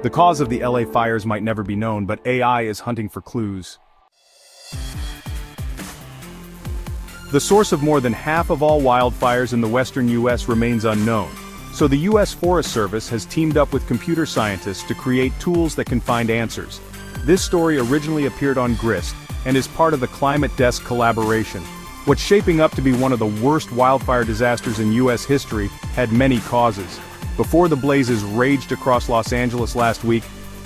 The cause of the LA fires might never be known, but AI is hunting for clues. The source of more than half of all wildfires in the western U.S. remains unknown, so the U.S. Forest Service has teamed up with computer scientists to create tools that can find answers. This story originally appeared on Grist, and is part of the Climate Desk collaboration. What's shaping up to be one of the worst wildfire disasters in U.S. history had many causes. Before the blazes raged across Los Angeles last week,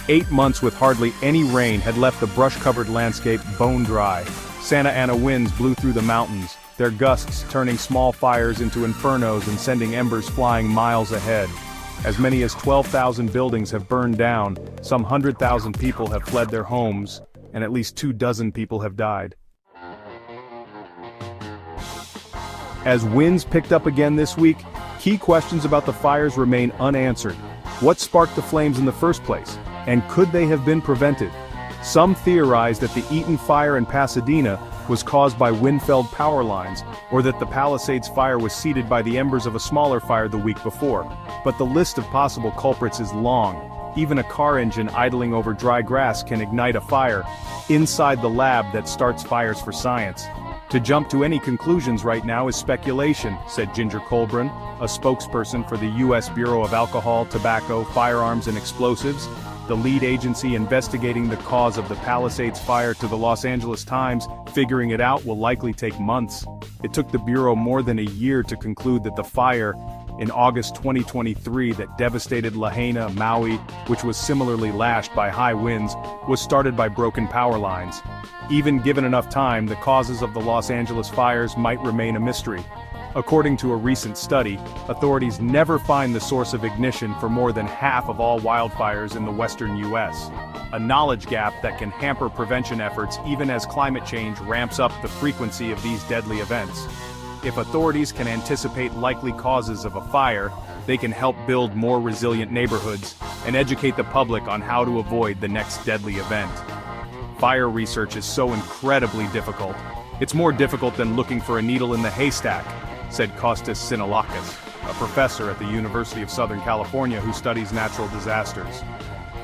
8 months with hardly any rain had left the brush-covered landscape bone dry. Santa Ana winds blew through the mountains, their gusts turning small fires into infernos and sending embers flying miles ahead. As many as 12,000 buildings have burned down, some 100,000 people have fled their homes, and at least 24 people have died. As winds picked up again this week, key questions about the fires remain unanswered. What sparked the flames in the first place? And could they have been prevented? Some theorize that the Eaton fire in Pasadena was caused by wind-felled power lines, or that the Palisades fire was seeded by the embers of a smaller fire the week before. But the list of possible culprits is long. Even a car engine idling over dry grass can ignite a fire inside the lab that starts fires for science. To jump to any conclusions right now is speculation, said Ginger Colburn, a spokesperson for the U.S. Bureau of Alcohol, Tobacco, Firearms and Explosives, the lead agency investigating the cause of the Palisades fire. To the Los Angeles Times, figuring it out will likely take months. It took the Bureau more than a year to conclude that the fire in August 2023 that devastated Lahaina, Maui, which was similarly lashed by high winds, was started by broken power lines. Even given enough time, the causes of the Los Angeles fires might remain a mystery. According to a recent study, authorities never find the source of ignition for more than half of all wildfires in the western U.S. A knowledge gap that can hamper prevention efforts even as climate change ramps up the frequency of these deadly events. If authorities can anticipate likely causes of a fire, they can help build more resilient neighborhoods and educate the public on how to avoid the next deadly event. Fire research is so incredibly difficult. It's more difficult than looking for a needle in the haystack, said Kostas Sinalakis, a professor at the University of Southern California who studies natural disasters.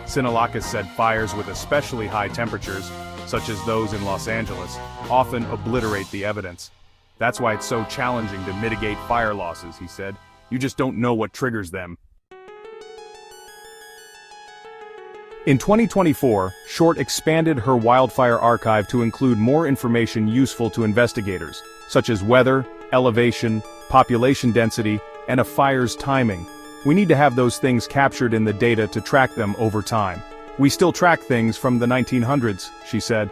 Sinalakis said fires with especially high temperatures, such as those in Los Angeles, often obliterate the evidence. That's why it's so challenging to mitigate fire losses, he said. You just don't know what triggers them. In 2024, Short expanded her wildfire archive to include more information useful to investigators, such as weather, elevation, population density, and a fire's timing. We need to have those things captured in the data to track them over time. We still track things from the 1900s, she said.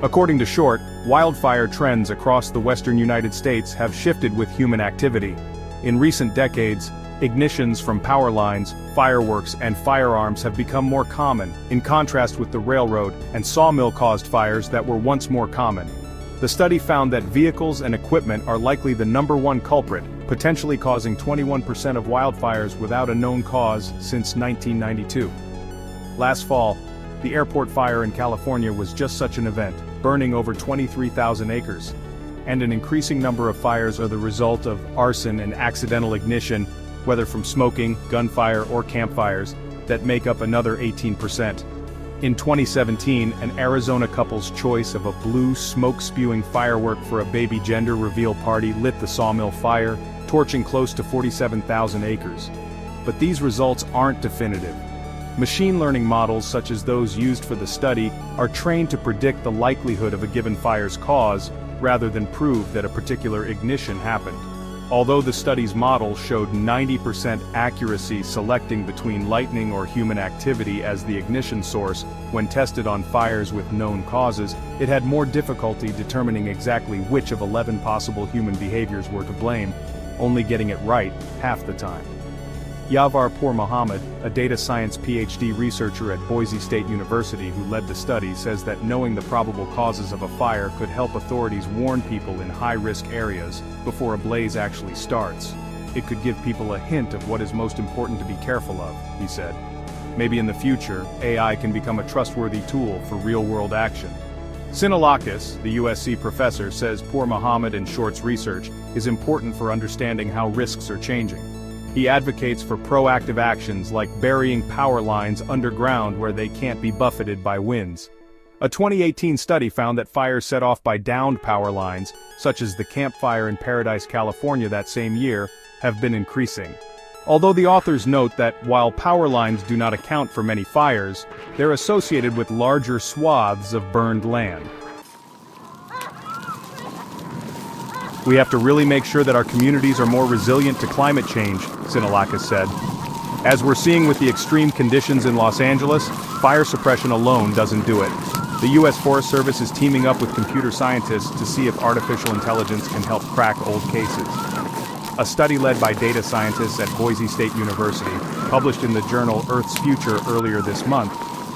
According to Short, wildfire trends across the western United States have shifted with human activity. In recent decades, ignitions from power lines, fireworks, and firearms have become more common, in contrast with the railroad and sawmill-caused fires that were once more common. The study found that vehicles and equipment are likely the #1 culprit, potentially causing 21% of wildfires without a known cause since 1992. Last fall, the airport fire in California was just such an event, burning over 23,000 acres. And an increasing number of fires are the result of arson and accidental ignition, whether from smoking, gunfire, or campfires, that make up another 18%. In 2017, an Arizona couple's choice of a blue smoke-spewing firework for a baby gender reveal party lit the sawmill fire, torching close to 47,000 acres. But these results aren't definitive. Machine learning models such as those used for the study are trained to predict the likelihood of a given fire's cause, rather than prove that a particular ignition happened. Although the study's model showed 90% accuracy selecting between lightning or human activity as the ignition source when tested on fires with known causes, it had more difficulty determining exactly which of 11 possible human behaviors were to blame, only getting it right half the time. Yavar Pour Mohammed, a data science PhD researcher at Boise State University who led the study, says that knowing the probable causes of a fire could help authorities warn people in high-risk areas before a blaze actually starts. It could give people a hint of what is most important to be careful of, he said. Maybe in the future, AI can become a trustworthy tool for real-world action. Sinalakis, the USC professor, says Pour Mohammed and Short's research is important for understanding how risks are changing. He advocates for proactive actions like burying power lines underground where they can't be buffeted by winds. A 2018 study found that fires set off by downed power lines, such as the Camp Fire in Paradise, California that same year, have been increasing. Although the authors note that while power lines do not account for many fires, they're associated with larger swaths of burned land. We have to really make sure that our communities are more resilient to climate change, Sinalakis said. As we're seeing with the extreme conditions in Los Angeles, fire suppression alone doesn't do it. The U.S. Forest Service is teaming up with computer scientists to see if artificial intelligence can help crack old cases. A study led by data scientists at Boise State University, published in the journal Earth's Future earlier this month,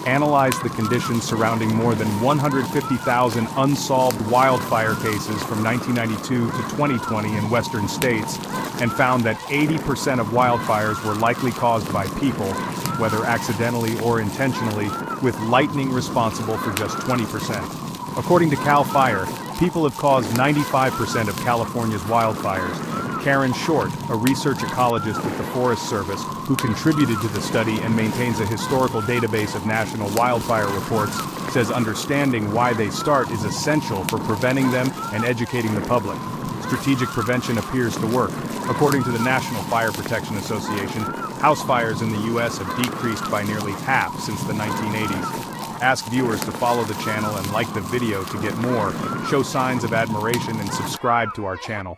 analyzed the conditions surrounding more than 150,000 unsolved wildfire cases from 1992 to 2020 in western states, and found that 80% of wildfires were likely caused by people, whether accidentally or intentionally, with lightning responsible for just 20%. According to CAL FIRE, people have caused 95% of California's wildfires. Karen Short, a research ecologist with the Forest Service, who contributed to the study and maintains a historical database of national wildfire reports, says understanding why they start is essential for preventing them and educating the public. Strategic prevention appears to work. According to the National Fire Protection Association, house fires in the U.S. have decreased by nearly half since the 1980s. Ask viewers to follow the channel and like the video to get more, show signs of admiration and subscribe to our channel.